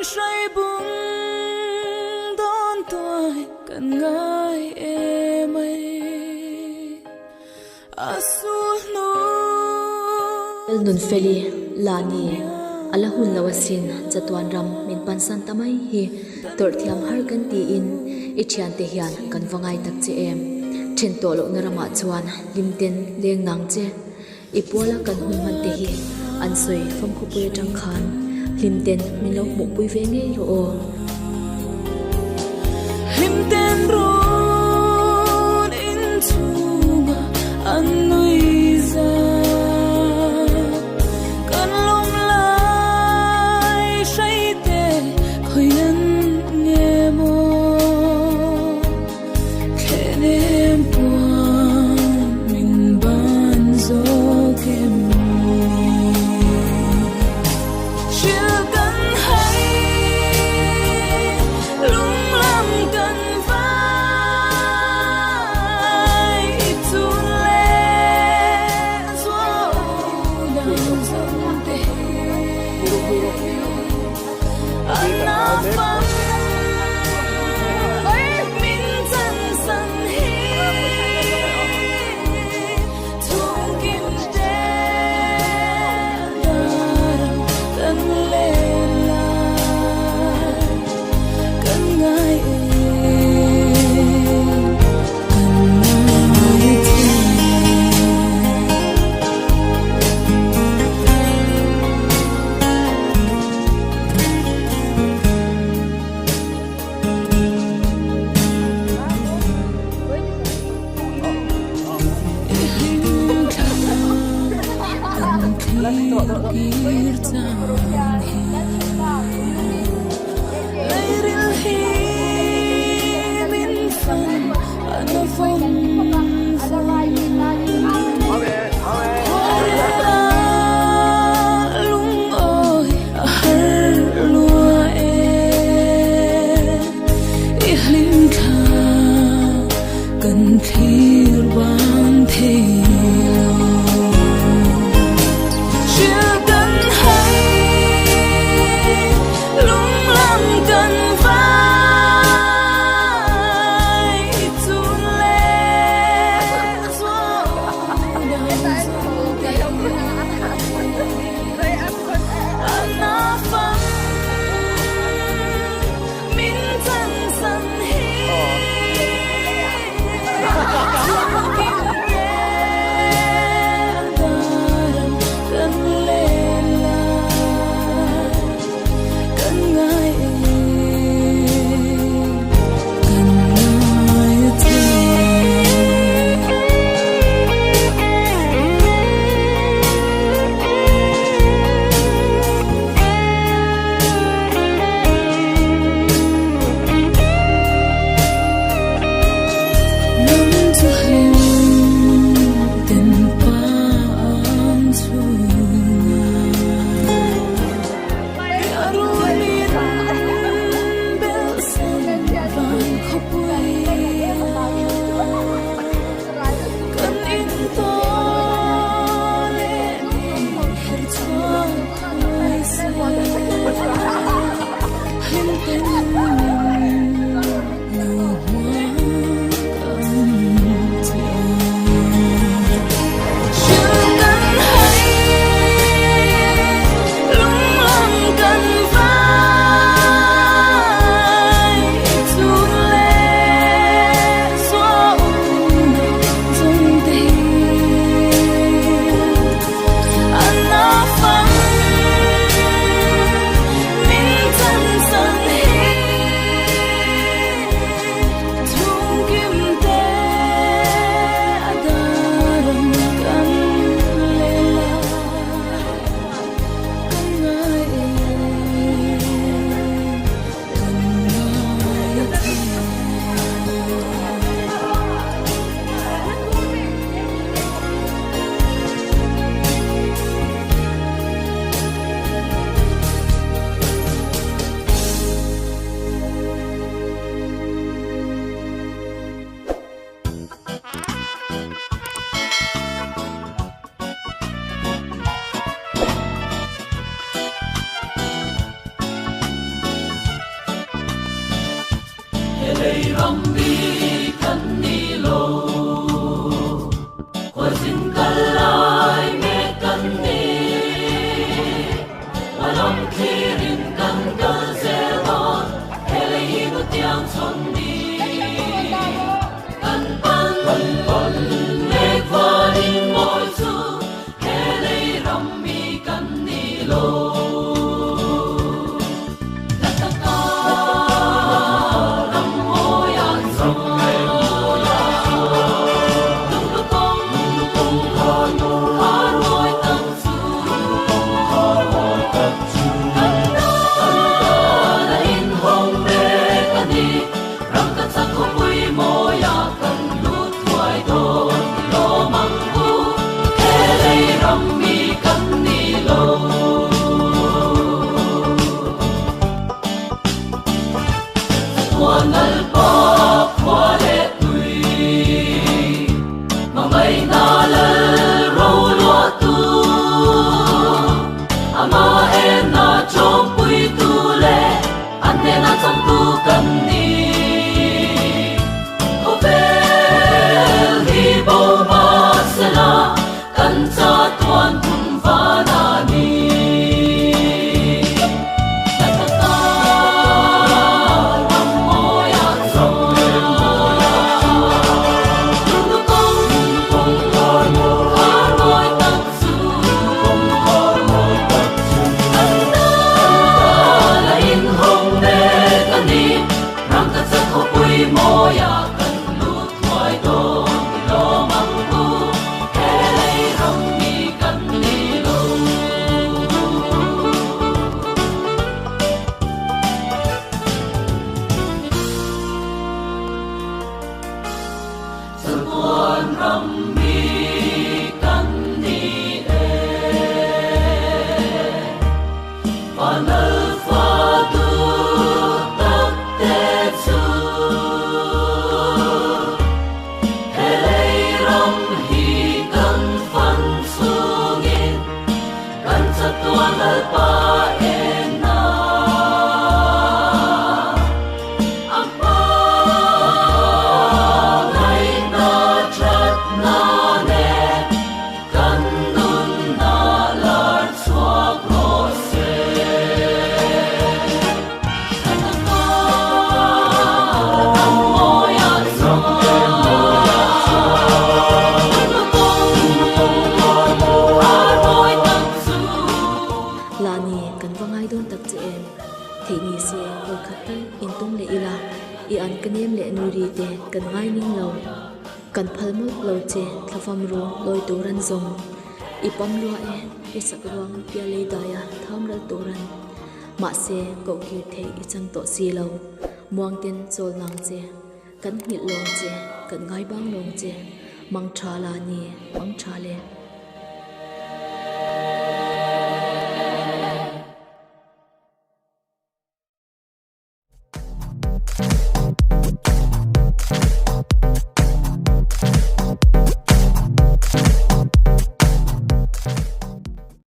say bùng đón tôi cần ngài em ấy asuno nun feli lani alahun lawasin chatuan ram min pansan tamai hi torthiam har kan ti in ichian te hian kan wangai tak che em thin to lo narama chuan limten leng nang che ipola kan hun man te hi an soi phom khu pui tang khan limten min lo mu pui ve nge ro o limten ron in chunga an nui za kan lom lai sai te khoi nan nge mo khenem puan min ban zo kem Hãy subscribe kan ngai ning lo kan phalmuk lo che thlafam ru loi turan zong ipam lua e sakrawang pia le daya thamral turan ma se ko ki thei ichang to si lo muang ten chol nang che kan hmil long che kan ngai bang long che mang tha la ni mang tha le